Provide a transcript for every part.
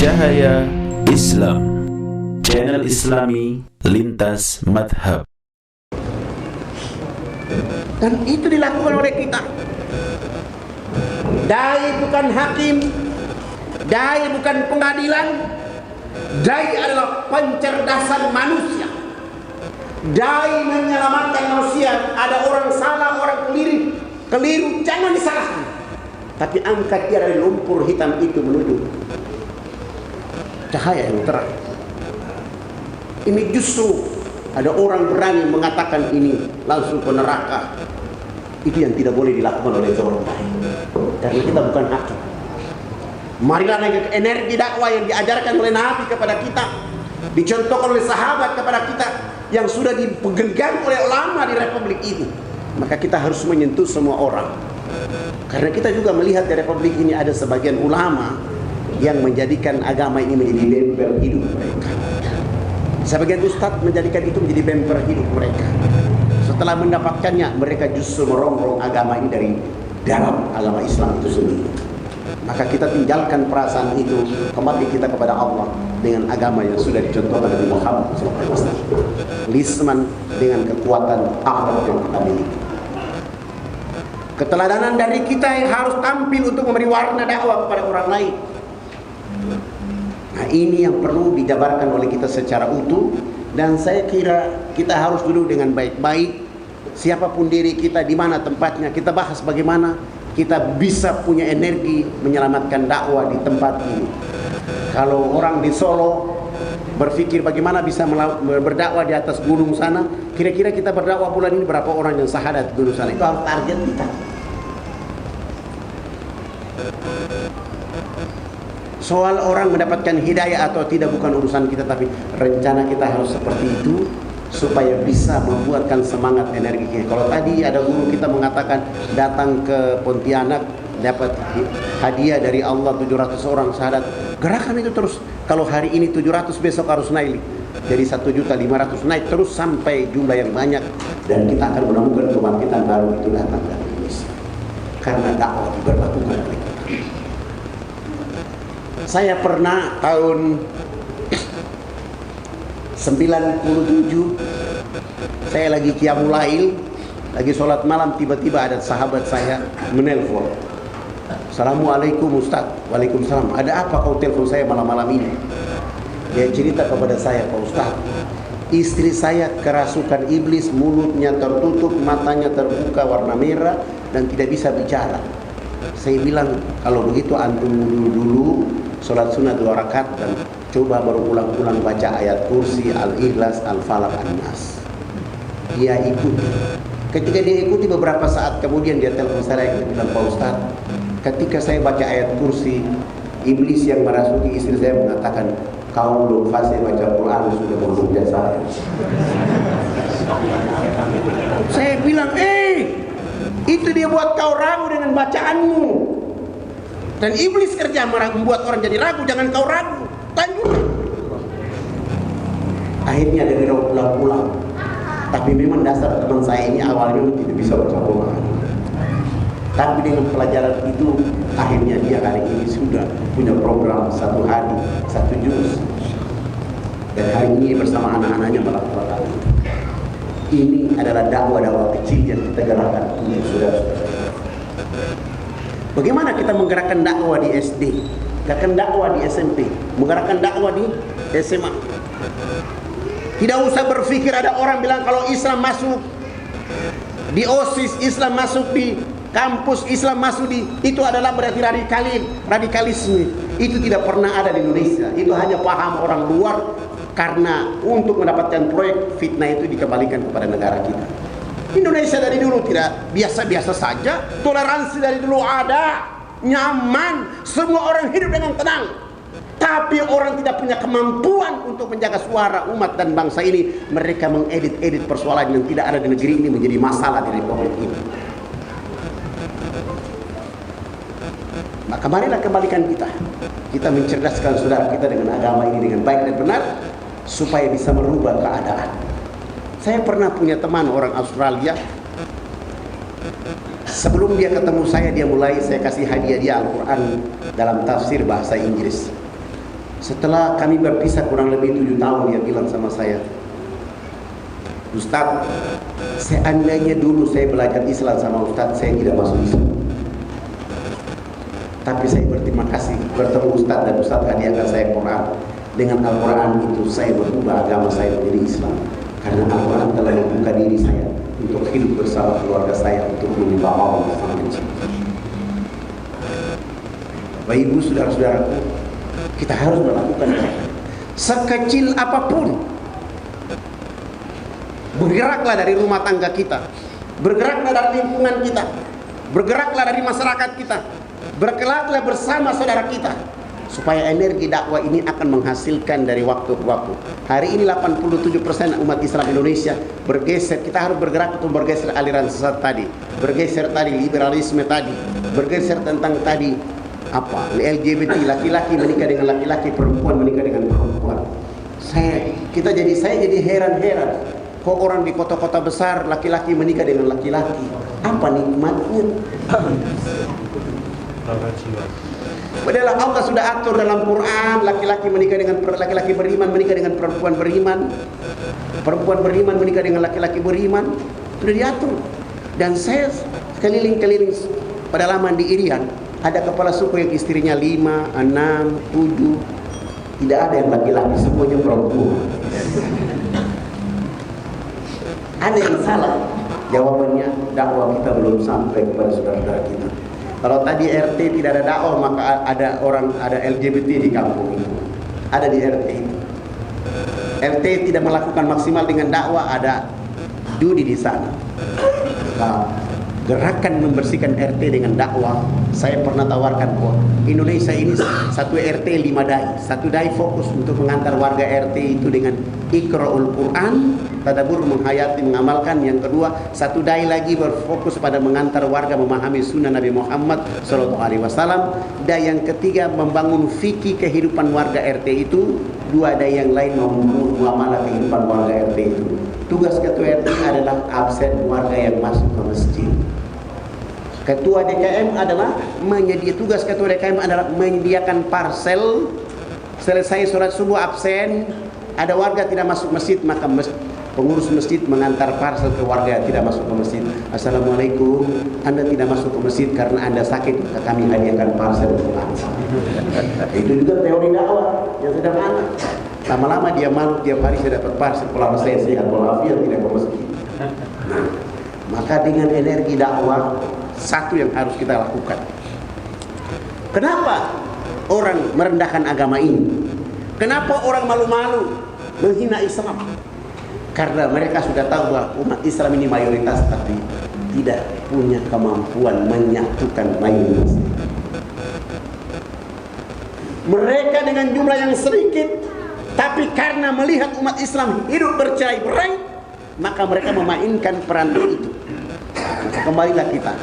Cahaya Islam, channel Islami lintas madhab. Dan itu dilakukan oleh kita. Dai bukan hakim, dai bukan pengadilan, dai adalah pencerdasan manusia. Dai menyelamatkan manusia. Ada orang salah, orang keliru, jangan disalahkan, tapi angkat dia dari lumpur hitam itu menuju cahaya yang terang. Ini justru ada orang berani mengatakan ini langsung ke neraka. Itu yang tidak boleh dilakukan oleh orang lain, karena kita bukan hakim. Marilah naik energi dakwah yang diajarkan oleh Nabi kepada kita, dicontohkan oleh sahabat kepada kita, yang sudah dipegang oleh ulama di republik ini. Maka kita harus menyentuh semua orang, karena kita juga melihat di republik ini ada sebagian ulama yang menjadikan agama ini menjadi bemper hidup mereka. Sebagian ustadz menjadikan itu menjadi bemper hidup mereka. Setelah mendapatkannya, mereka justru merongrong agama ini dari dalam agama Islam itu sendiri. Maka kita tinggalkan perasaan itu, kembali kita kepada Allah dengan agama yang sudah dicontohkan oleh Muhammad SAW. Lisman dengan kekuatan akhlak yang kita miliki. Keteladanan dari kita yang harus tampil untuk memberi warna dakwah kepada orang lain. Nah, ini yang perlu dijabarkan oleh kita secara utuh, dan saya kira kita harus duduk dengan baik-baik. Siapapun diri kita, di mana tempatnya, kita bahas bagaimana kita bisa punya energi menyelamatkan dakwah di tempat ini. Kalau orang di Solo berpikir bagaimana bisa berdakwah di atas gunung sana, kira-kira kita berdakwah bulan ini berapa orang yang syahadat di gunung sana? Itu harus target kita. Soal orang mendapatkan hidayah atau tidak bukan urusan kita, tapi rencana kita harus seperti itu supaya bisa membuatkan semangat energi kita. Kalau tadi ada guru kita mengatakan datang ke Pontianak dapat hadiah dari Allah 700 orang syahadat. Gerakan itu terus. Kalau hari ini 700, besok harus naik jadi 1.500.000, naik terus sampai jumlah yang banyak, dan kita akan menemukan kebangkitan baru itu datang dari Indonesia. Karena dakwah diberlakukan oleh kita. Saya pernah tahun 97, saya lagi qiyamul lail, lagi sholat malam, tiba-tiba ada sahabat saya menelpon. Assalamualaikum Ustaz. Waalaikumsalam. Ada apa kau telepon saya malam-malam ini? Dia cerita kepada saya, Pak Ustaz, istri saya kerasukan iblis, mulutnya tertutup, matanya terbuka warna merah, dan tidak bisa bicara. Saya bilang, kalau begitu antum dulu sholat sunat 2 rakaat dan coba berulang-ulang baca ayat kursi, Al-Ikhlas, Al-Falaq, An-Nas. Dia ikuti. Ketika dia ikuti, beberapa saat kemudian dia telepon saya, dia bilang, Pak Ustaz, ketika saya baca ayat kursi, iblis yang merasuki istri saya mengatakan, kau belum fasih baca Quran, sudah menghujat saya. Saya bilang, itu dia buat kau ragu dengan bacaanmu. Dan iblis kerja membuat orang jadi ragu, jangan kau ragu. Lanjut. Akhirnya dia pulang-pulang. Tapi memang dasar teman saya ini awalnya tidak bisa baca Quran. Tapi dengan pelajaran itu, akhirnya dia hari ini sudah punya program 1 hari 1 juz. Dan hari ini bersama anak-anaknya melakukan hal itu. Ini adalah dakwah-dakwah kecil yang kita gerakkan untuk saudara-saudara. Bagaimana kita menggerakkan dakwah di SD, menggerakkan dakwah di SMP, menggerakkan dakwah di SMA? Tidak usah berpikir ada orang bilang kalau Islam masuk di OSIS, Islam masuk di kampus, Islam masuk di itu adalah berarti radikalisme. Itu tidak pernah ada di Indonesia. Itu hanya paham orang luar, karena untuk mendapatkan proyek fitnah itu dikembalikan kepada negara kita. Indonesia dari dulu tidak biasa-biasa saja, toleransi dari dulu ada, nyaman, semua orang hidup dengan tenang. Tapi orang tidak punya kemampuan untuk menjaga suara umat dan bangsa ini. Mereka mengedit-edit persoalan yang tidak ada di negeri ini menjadi masalah di republik ini. Maka marilah kembalikan kita. Kita mencerdaskan saudara kita dengan agama ini dengan baik dan benar, supaya bisa merubah keadaan. Saya pernah punya teman orang Australia. Sebelum dia ketemu saya kasih hadiah dia Al-Quran dalam tafsir bahasa Inggris. Setelah kami berpisah kurang lebih 7 tahun, dia bilang sama saya, Ustaz, seandainya dulu saya belajar Islam sama Ustaz, saya tidak masuk Islam. Tapi saya berterima kasih bertemu Ustaz, dan Ustaz hadiahkan saya Quran. Dengan Al-Quran itu saya berubah agama saya menjadi Islam. Karena Al-Quran telah membuka diri saya untuk hidup bersama keluarga saya, untuk menyembah Allah bersama mencipta. Bapak Ibu, saudara-saudaraku, kita harus melakukan sekecil apapun. Bergeraklah dari rumah tangga kita, bergeraklah dari lingkungan kita, bergeraklah dari masyarakat kita, bergeraklah bersama saudara kita, supaya energi dakwah ini akan menghasilkan dari waktu ke waktu. Hari ini 87% umat Islam Indonesia bergeser. Kita harus bergerak untuk bergeser aliran sesat tadi, bergeser tadi liberalisme tadi, bergeser tentang tadi LGBT, laki-laki menikah dengan laki-laki, perempuan menikah dengan perempuan. Saya jadi heran-heran. Kok orang di kota-kota besar laki-laki menikah dengan laki-laki? Apa nikmatnya? Padahal Allah sudah atur dalam Quran, laki-laki menikah dengan laki-laki beriman menikah dengan perempuan beriman, perempuan beriman menikah dengan laki-laki beriman, sudah diatur. Dan saya keliling-keliling pedalaman di Irian, ada kepala suku yang istrinya 5, 6, 7, tidak ada yang laki-laki, semuanya perempuan. Ada yang salah? Jawabannya, dakwah kita belum sampai kepada saudara-saudara kita. Kalau tadi RT tidak ada dakwah, maka ada LGBT di kampung itu, ada di RT itu. RT tidak melakukan maksimal dengan dakwah, ada judi di sana. Nah, gerakan membersihkan RT dengan dakwah, saya pernah tawarkan bahwa Indonesia ini satu RT 5 dai. Satu dai fokus untuk mengantar warga RT itu dengan Iqra'ul Quran, tadabbur, menghayati, mengamalkan. Yang kedua, satu dai lagi berfokus pada mengantar warga memahami sunnah Nabi Muhammad SAW. Dai yang ketiga membangun fikih kehidupan warga RT itu. Dua dai yang lain membangun muamalah kehidupan warga RT itu. Tugas ketua RT adalah absen warga yang masuk ke masjid. Ketua DKM adalah tugas ketua DKM adalah menyediakan parsel. Selesai sholat subuh absen, ada warga tidak masuk masjid, maka pengurus masjid mengantar parsel ke warga yang tidak masuk ke masjid. Assalamualaikum, Anda tidak masuk ke masjid karena Anda sakit, maka kami hadiahkan parsel untuk Anda. Itu juga teori dakwah yang sederhana. Lama-lama dia malu, tiap hari saya dapat parsel, kalau saya sehat walafiat tidak ke masjid. Nah, maka dengan energi dakwah, satu yang harus kita lakukan. Kenapa orang merendahkan agama ini? Kenapa orang malu-malu menghina Islam? Karena mereka sudah tahu bahwa umat Islam ini mayoritas, tapi tidak punya kemampuan menyatukan mayoritas. Mereka dengan jumlah yang sedikit, tapi karena melihat umat Islam hidup bercerai-berai, maka mereka memainkan peran itu. Maka kembalilah kita.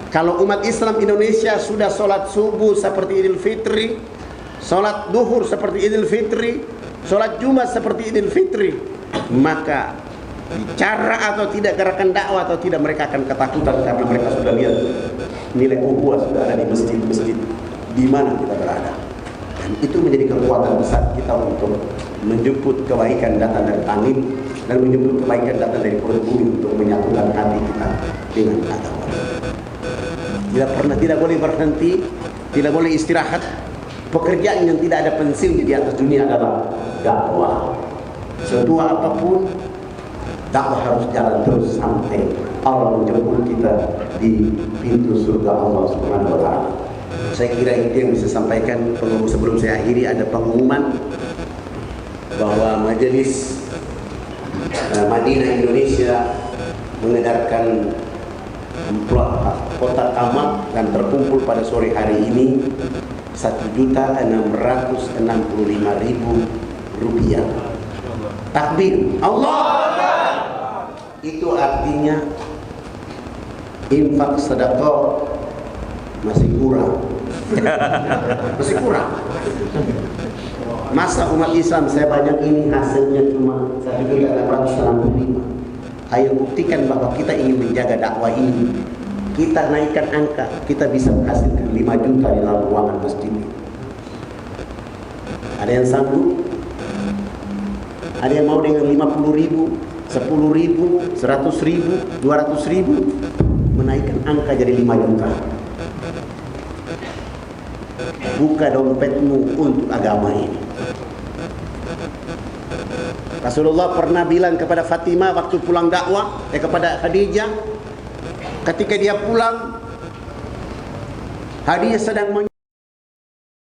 Kalau umat Islam Indonesia sudah sholat subuh seperti Idul Fitri, sholat duhur seperti Idul Fitri, sholat Jumat seperti Idul Fitri, maka bicara atau tidak gerakan dakwah atau tidak, mereka akan ketakutan karena mereka sudah lihat nilai ukhuwah sudah ada di masjid-masjid di mana kita berada. Dan itu menjadi kekuatan besar kita untuk menjemput kebaikan datang dari langit dan menjemput kebaikan datang dari perut bumi untuk menyatukan hati kita dengan agama. Tidak boleh berhenti, tidak boleh istirahat. Pekerjaan yang tidak ada pensiun di atas dunia adalah dakwah. Setua apapun, dakwah harus jalan terus sampai Allah menjemput kita di pintu surga Allah Subhanahu wa taala. Saya kira itu yang bisa sampaikan. Sebelum saya akhiri, ada pengumuman bahwa Majelis Madinah Indonesia mengedarkan kotak amal dan terkumpul pada sore hari ini 1.665.000 rupiah. Takbir, Allah. Itu artinya infak sedekah masih kurang. Masih kurang. Masa umat Islam saya banyak ini hasilnya cuma 1.665. Ayo buktikan bahwa kita ingin menjaga dakwah ini. Kita naikkan angka, kita bisa menghasilkan 5 juta di dalam ruangan masjid ini. Ada yang sanggup? Ada yang mau dengan 50.000, 10.000, 100.000, 200.000 menaikkan angka jadi 5 juta? Buka dompetmu untuk agama ini. Rasulullah pernah bilang kepada Fatimah waktu pulang dakwah, kepada Khadijah, ketika dia pulang, Khadijah sedang